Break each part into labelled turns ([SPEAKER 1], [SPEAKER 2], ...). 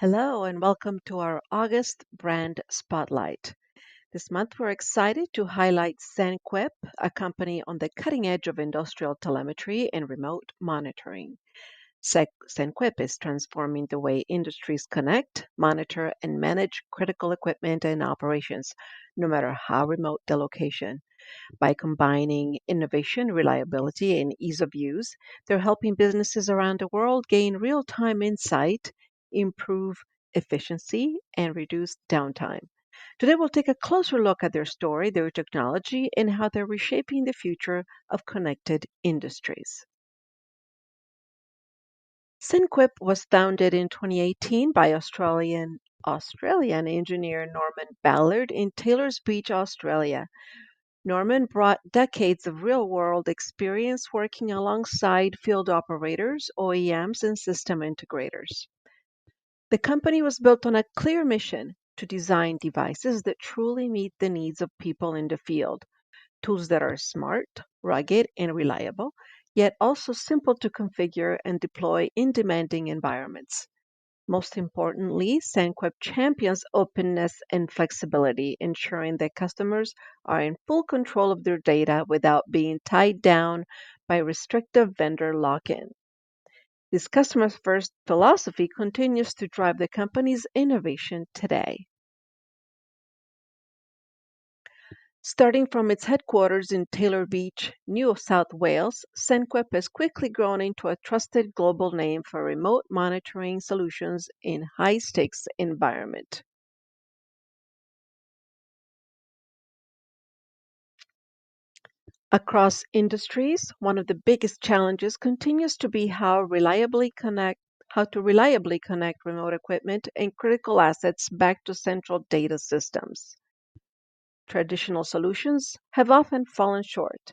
[SPEAKER 1] Hello and welcome to our August brand spotlight. This month we're excited to highlight SENQUIP, a company on the cutting edge of industrial telemetry and remote monitoring. SENQUIP is transforming the way industries connect, monitor, and manage critical equipment and operations, no matter how remote the location. By combining innovation, reliability, and ease of use, they're helping businesses around the world gain real time insight, improve efficiency, and reduce downtime. Today, we'll take a closer look at their story, their technology, and how they're reshaping the future of connected industries. SynQuip was founded in 2018 by Australian engineer Norman Ballard in Taylors Beach, Australia. Norman brought decades of real-world experience working alongside field operators, OEMs, and system integrators. The company was built on a clear mission to design devices that truly meet the needs of people in the field, tools that are smart, rugged, and reliable, yet also simple to configure and deploy in demanding environments. Most importantly, SandQuip champions openness and flexibility, ensuring that customers are in full control of their data without being tied down by restrictive vendor lock-in. This customer-first philosophy continues to drive the company's innovation today. Starting from its headquarters in Taylor Beach, New South Wales, SENQUIP has quickly grown into a trusted global name for remote monitoring solutions in high-stakes environment. Across industries, one of the biggest challenges continues to be how to reliably connect remote equipment and critical assets back to central data systems. Traditional solutions have often fallen short.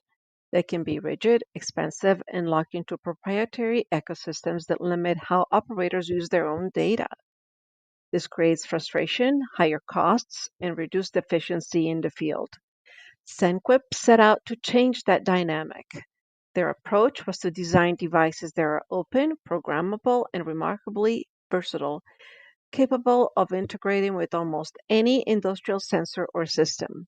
[SPEAKER 1] They can be rigid, expensive, and locked into proprietary ecosystems that limit how operators use their own data. This creates frustration, higher costs, and reduced efficiency in the field. SenQuip set out to change that dynamic. Their approach was to design devices that are open, programmable, and remarkably versatile, capable of integrating with almost any industrial sensor or system.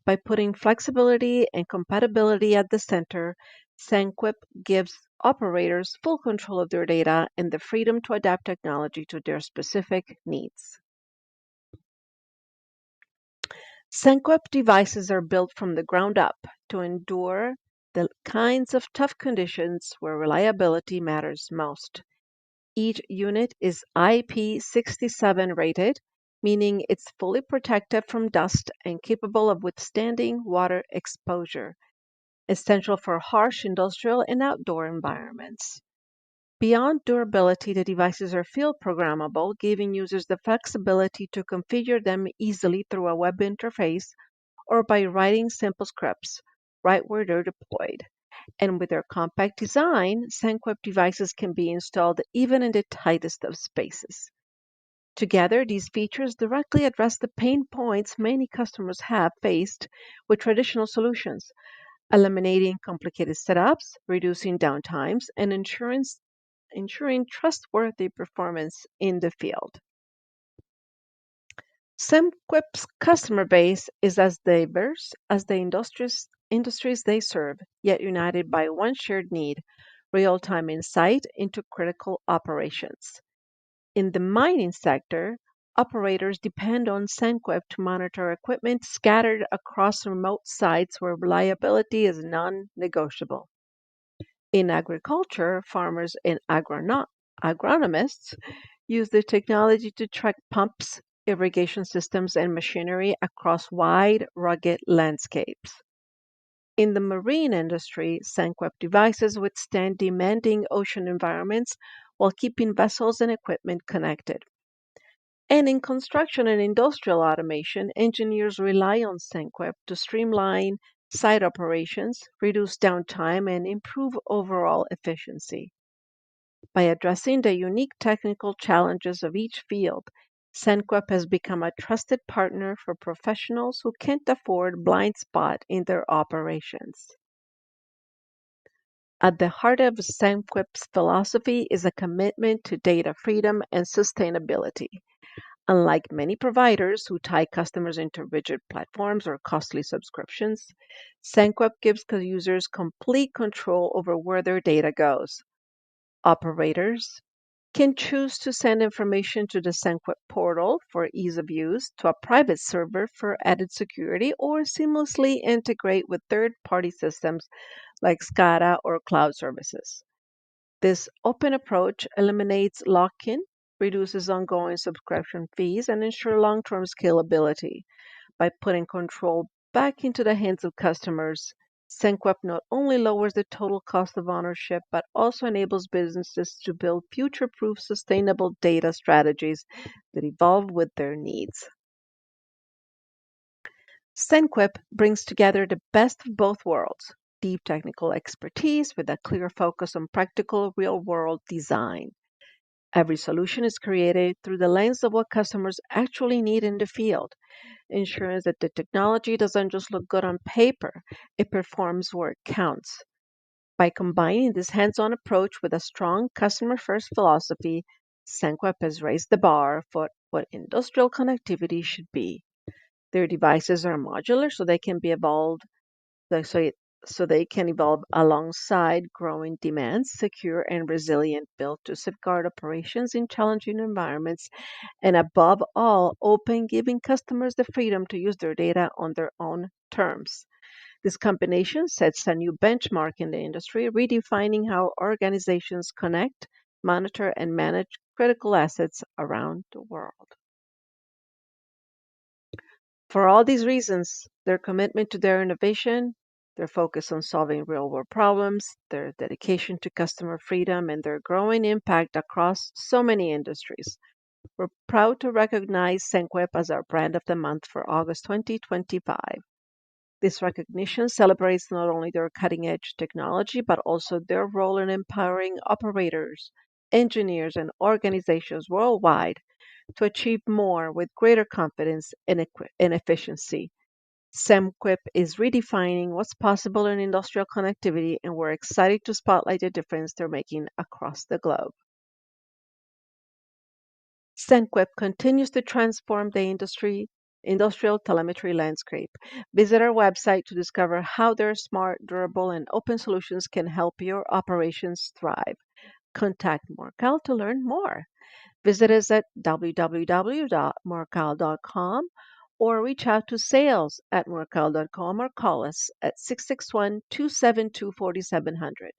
[SPEAKER 1] By putting flexibility and compatibility at the center, SenQuip gives operators full control of their data and the freedom to adapt technology to their specific needs. SenQuip devices are built from the ground up to endure the kinds of tough conditions where reliability matters most. Each unit is IP67 rated, meaning it's fully protected from dust and capable of withstanding water exposure, essential for harsh industrial and outdoor environments. Beyond durability, the devices are field programmable, giving users the flexibility to configure them easily through a web interface or by writing simple scripts right where they're deployed. And with their compact design, SendQuip devices can be installed even in the tightest of spaces. Together, these features directly address the pain points many customers have faced with traditional solutions, eliminating complicated setups, reducing downtimes, and ensuring trustworthy performance in the field. SemQuip's customer base is as diverse as the industries they serve, yet united by one shared need: real-time insight into critical operations. In the mining sector, operators depend on SenQuip to monitor equipment scattered across remote sites where reliability is non-negotiable. In agriculture, farmers and agronomists use the technology to track pumps, irrigation systems, and machinery across wide, rugged landscapes. In the marine industry, SenQuip devices withstand demanding ocean environments while keeping vessels and equipment connected. And in construction and industrial automation, engineers rely on SenQuip to streamline site operations, reduce downtime, and improve overall efficiency. By addressing the unique technical challenges of each field, SenQuip has become a trusted partner for professionals who can't afford blind spot in their operations. At the heart of SENQUIP's philosophy is a commitment to data freedom and sustainability. Unlike many providers who tie customers into rigid platforms or costly subscriptions, SENQUIP gives users complete control over where their data goes. Operators can choose to send information to the SENQUIP portal for ease of use, to a private server for added security, or seamlessly integrate with third-party systems like SCADA or cloud services. This open approach eliminates lock-in, reduces ongoing subscription fees, and ensures long-term scalability. By putting control back into the hands of customers, SENQUIP not only lowers the total cost of ownership, but also enables businesses to build future-proof, sustainable data strategies that evolve with their needs. SENQUIP brings together the best of both worlds, deep technical expertise with a clear focus on practical, real-world design. Every solution is created through the lens of what customers actually need in the field, ensuring that the technology doesn't just look good on paper, it performs where it counts. By combining this hands-on approach with a strong customer-first philosophy, SENQUIP has raised the bar for what industrial connectivity should be. Their devices are modular so they can be evolved so so it so they can evolve alongside growing demands, secure and resilient, built to safeguard operations in challenging environments, and above all, open, giving customers the freedom to use their data on their own terms. This combination sets a new benchmark in the industry, redefining how organizations connect, monitor, and manage critical assets around the world. For all these reasons, their commitment to their innovation, their focus on solving real world problems, their dedication to customer freedom, and their growing impact across so many industries. We're proud to recognize SENQUIP as our brand of the month for August 2025. This recognition celebrates not only their cutting edge technology, but also their role in empowering operators, engineers, and organizations worldwide to achieve more with greater confidence and efficiency. SEMQUIP is redefining what's possible in industrial connectivity, and we're excited to spotlight the difference they're making across the globe. SEMQUIP continues to transform the industrial telemetry landscape. Visit our website to discover how their smart, durable, and open solutions can help your operations thrive. Contact Morcal to learn more. Visit us at www.morcal.com or reach out to sales@morcal.com or call us at 661-272-4700.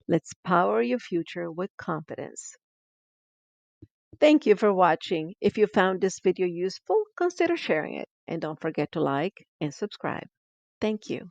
[SPEAKER 1] Let's power your future with confidence. Thank you for watching. If you found this video useful, consider sharing it and don't forget to like and subscribe. Thank you.